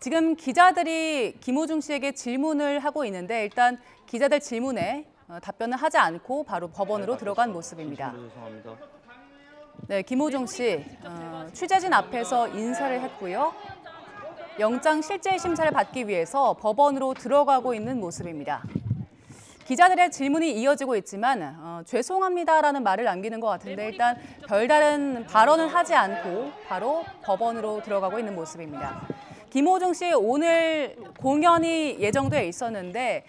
지금 기자들이 김호중 씨에게 질문을 하고 있는데 일단 기자들 질문에 답변을 하지 않고 바로 법원으로 들어간 모습입니다. 네, 김호중 씨 취재진 앞에서 인사를 했고요. 영장 실질 심사를 받기 위해서 법원으로 들어가고 있는 모습입니다. 기자들의 질문이 이어지고 있지만 죄송합니다라는 말을 남기는 것 같은데 일단 별다른 발언을 하지 않고 바로 법원으로 들어가고 있는 모습입니다. 김호중 씨 오늘 공연이 예정돼 있었는데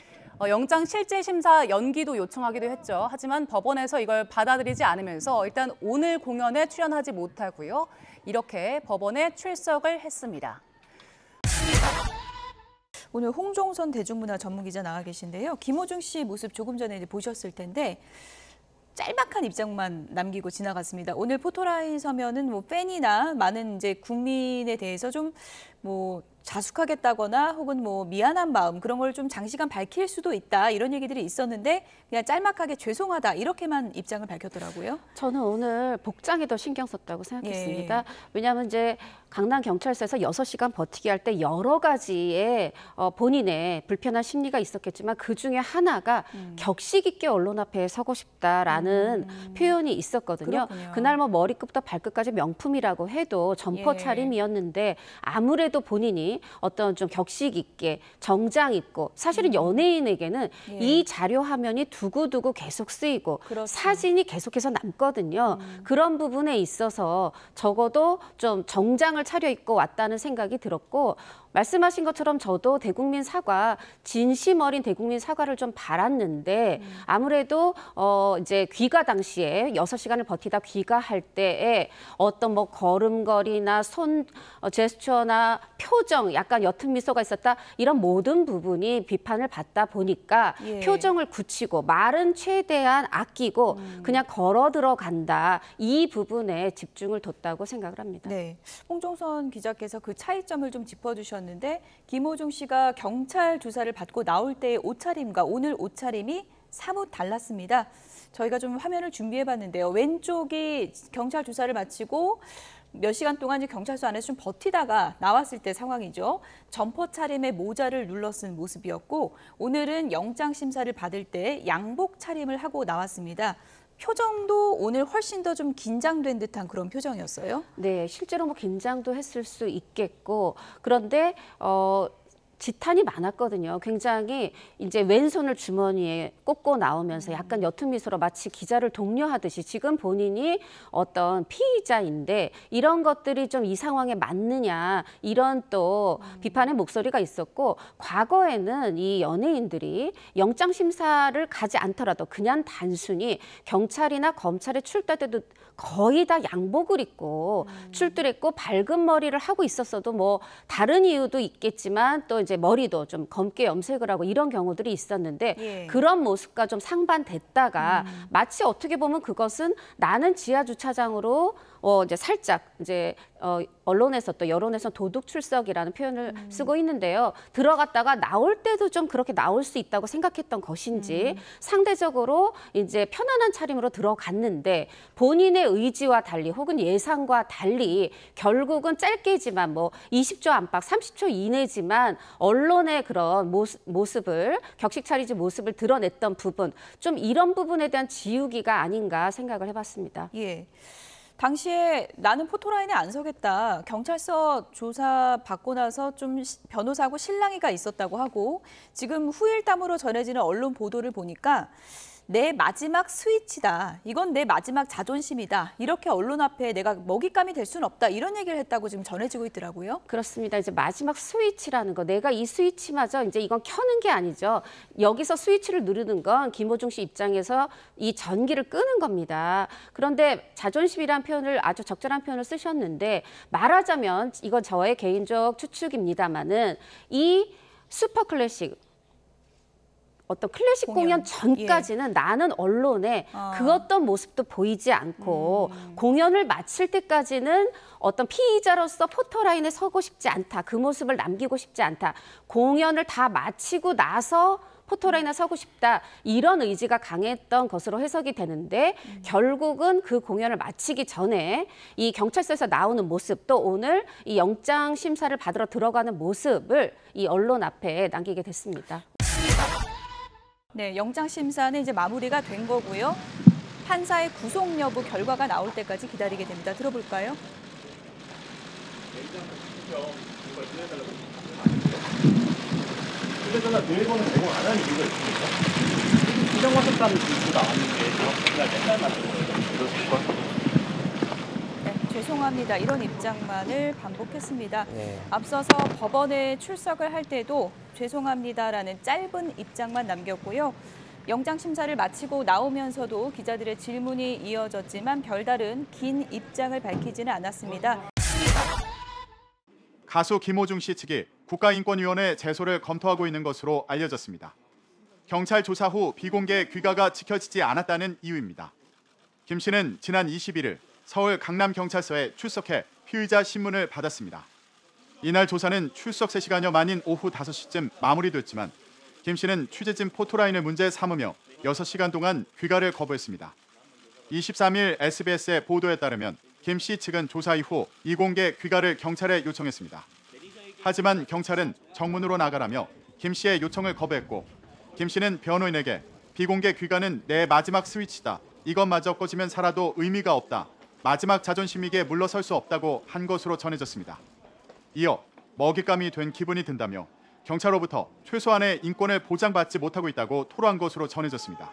영장 실질 심사 연기도 요청하기도 했죠. 하지만 법원에서 이걸 받아들이지 않으면서 일단 오늘 공연에 출연하지 못하고요. 이렇게 법원에 출석을 했습니다. 오늘 홍종선 대중문화 전문기자 나와 계신데요. 김호중 씨 모습 조금 전에 이제 보셨을 텐데 짤막한 입장만 남기고 지나갔습니다. 오늘 포토라인 서면은 뭐 팬이나 많은 이제 국민에 대해서 좀 뭐 자숙하겠다거나 혹은 뭐 미안한 마음 그런 걸 좀 장시간 밝힐 수도 있다 이런 얘기들이 있었는데 그냥 짤막하게 죄송하다 이렇게만 입장을 밝혔더라고요. 저는 오늘 복장에 더 신경 썼다고 생각했습니다. 예. 왜냐하면 이제 강남경찰서에서 6시간 버티기 할 때 여러 가지의 본인의 불편한 심리가 있었겠지만 그중에 하나가 격식 있게 언론 앞에 서고 싶다라는 표현이 있었거든요. 그렇군요. 그날 뭐 머리끝부터 발끝까지 명품이라고 해도 점퍼 예. 차림이었는데 아무래도 본인이 어떤 좀 격식 있게 정장 입고 사실은 연예인에게는 예. 이 자료 화면이 두고두고 계속 쓰이고 그렇죠. 사진이 계속해서 남거든요. 그런 부분에 있어서 적어도 좀 정장을 차려입고 왔다는 생각이 들었고 말씀하신 것처럼 저도 대국민 사과, 진심 어린 대국민 사과를 좀 바랐는데 아무래도 이제 귀가 당시에 6시간을 버티다 귀가할 때에 어떤 뭐 걸음걸이나 손 제스처나 표정, 약간 옅은 미소가 있었다. 이런 모든 부분이 비판을 받다 보니까 예. 표정을 굳히고 말은 최대한 아끼고 그냥 걸어 들어간다. 이 부분에 집중을 뒀다고 생각을 합니다. 네, 홍종선 기자께서 그 차이점을 좀 짚어주셨는데 김호중 씨가 경찰 조사를 받고 나올 때의 옷차림과 오늘 옷차림이 사뭇 달랐습니다. 저희가 좀 화면을 준비해봤는데요. 왼쪽이 경찰 조사를 마치고 몇 시간 동안 경찰서 안에서 좀 버티다가 나왔을 때 상황이죠. 점퍼 차림에 모자를 눌러 쓴 모습이었고 오늘은 영장 심사를 받을 때 양복 차림을 하고 나왔습니다. 표정도 오늘 훨씬 더 좀 긴장된 듯한 그런 표정이었어요. 네, 실제로 뭐 긴장도 했을 수 있겠고 그런데 지탄이 많았거든요. 굉장히 이제 왼손을 주머니에 꽂고 나오면서 약간 옅은 미소로 마치 기자를 독려하듯이 지금 본인이 어떤 피의자인데 이런 것들이 좀 이 상황에 맞느냐 이런 또 비판의 목소리가 있었고 과거에는 이 연예인들이 영장 심사를 가지 않더라도 그냥 단순히 경찰이나 검찰에 출두할 때도 거의 다 양복을 입고 출두했고 밝은 머리를 하고 있었어도 뭐 다른 이유도 있겠지만 또 이제 머리도 좀 검게 염색을 하고 이런 경우들이 있었는데 예. 그런 모습과 좀 상반됐다가 마치 어떻게 보면 그것은 나는 지하 주차장으로 이제 살짝 이제 언론에서 또 여론에서 도둑 출석이라는 표현을 쓰고 있는데요. 들어갔다가 나올 때도 좀 그렇게 나올 수 있다고 생각했던 것인지 상대적으로 이제 편안한 차림으로 들어갔는데 본인의 의지와 달리 혹은 예상과 달리 결국은 짧게지만 뭐 20초 안팎 30초 이내지만 언론의 그런 모습을 격식 차리지 모습을 드러냈던 부분 좀 이런 부분에 대한 지우기가 아닌가 생각을 해봤습니다. 예. 당시에 나는 포토라인에 안 서겠다. 경찰서 조사 받고 나서 좀 변호사하고 실랑이가 있었다고 하고 지금 후일담으로 전해지는 언론 보도를 보니까 내 마지막 스위치다. 이건 내 마지막 자존심이다. 이렇게 언론 앞에 내가 먹잇감이 될 수는 없다. 이런 얘기를 했다고 지금 전해지고 있더라고요. 그렇습니다. 이제 마지막 스위치라는 거, 내가 이 스위치마저 이제 이건 켜는 게 아니죠. 여기서 스위치를 누르는 건 김호중 씨 입장에서 이 전기를 끄는 겁니다. 그런데 자존심이란 표현을 아주 적절한 표현을 쓰셨는데 말하자면 이건 저의 개인적 추측입니다만은 이 슈퍼 클래식 어떤 클래식 공연 전까지는 나는 언론에 그 어떤 모습도 보이지 않고 공연을 마칠 때까지는 어떤 피의자로서 포토라인에 서고 싶지 않다. 그 모습을 남기고 싶지 않다. 공연을 다 마치고 나서 포토라인에 서고 싶다 이런 의지가 강했던 것으로 해석이 되는데 결국은 그 공연을 마치기 전에 이 경찰서에서 나오는 모습 또 오늘 이 영장 심사를 받으러 들어가는 모습을 이 언론 앞에 남기게 됐습니다. 네, 영장 심사는 이제 마무리가 된 거고요. 판사의 구속 여부 결과가 나올 때까지 기다리게 됩니다. 들어볼까요? 휴대전화 비밀번호 제공 안 하는 이유가 있습니까? 부정과속단 기수 나왔는데 그날 맨날 맞는 거예요. 그렇습니까? 네, 죄송합니다. 이런 입장만을 반복했습니다. 네. 앞서서 법원에 출석을 할 때도 죄송합니다라는 짧은 입장만 남겼고요. 영장 심사를 마치고 나오면서도 기자들의 질문이 이어졌지만 별다른 긴 입장을 밝히지는 않았습니다. 가수 김호중 씨 측이 국가인권위원회 제소를 검토하고 있는 것으로 알려졌습니다. 경찰 조사 후 비공개 귀가가 지켜지지 않았다는 이유입니다. 김 씨는 지난 21일 서울 강남경찰서에 출석해 피의자 신문을 받았습니다. 이날 조사는 출석 3시간여 만인 오후 5시쯤 마무리됐지만 김 씨는 취재진 포토라인을 문제 삼으며 6시간 동안 귀가를 거부했습니다. 23일 SBS의 보도에 따르면 김 씨 측은 조사 이후 이공개 귀가를 경찰에 요청했습니다. 하지만 경찰은 정문으로 나가라며 김 씨의 요청을 거부했고 김 씨는 변호인에게 비공개 귀가는 내 마지막 스위치다. 이것마저 꺼지면 살아도 의미가 없다. 마지막 자존심이기에 물러설 수 없다고 한 것으로 전해졌습니다. 이어 먹잇감이 된 기분이 든다며 경찰로부터 최소한의 인권을 보장받지 못하고 있다고 토로한 것으로 전해졌습니다.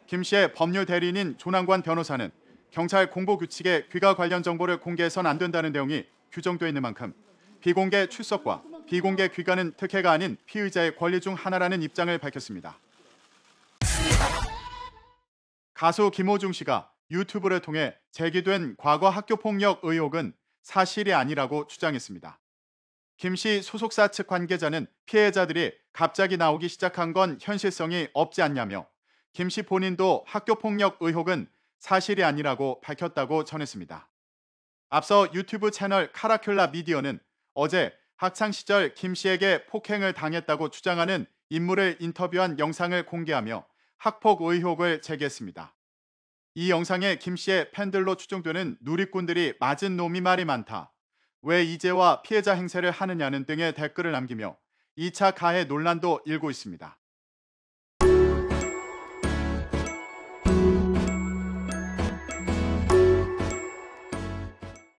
김 씨의 법률 대리인인 조남관 변호사는 경찰 공보규칙에 귀가 관련 정보를 공개해서는 안 된다는 내용이 규정되어 있는 만큼 비공개 출석과 비공개 귀가는 특혜가 아닌 피의자의 권리 중 하나라는 입장을 밝혔습니다. 가수 김호중 씨가 유튜브를 통해 제기된 과거 학교폭력 의혹은 사실이 아니라고 주장했습니다. 김 씨 소속사 측 관계자는 피해자들이 갑자기 나오기 시작한 건 현실성이 없지 않냐며 김 씨 본인도 학교폭력 의혹은 사실이 아니라고 밝혔다고 전했습니다. 앞서 유튜브 채널 카라큘라 미디어는 어제 학창 시절 김 씨에게 폭행을 당했다고 주장하는 인물을 인터뷰한 영상을 공개하며 학폭 의혹을 제기했습니다. 이 영상에 김 씨의 팬들로 추정되는 누리꾼들이 맞은 놈이 말이 많다. 왜 이제와 피해자 행세를 하느냐는 등의 댓글을 남기며 2차 가해 논란도 일고 있습니다.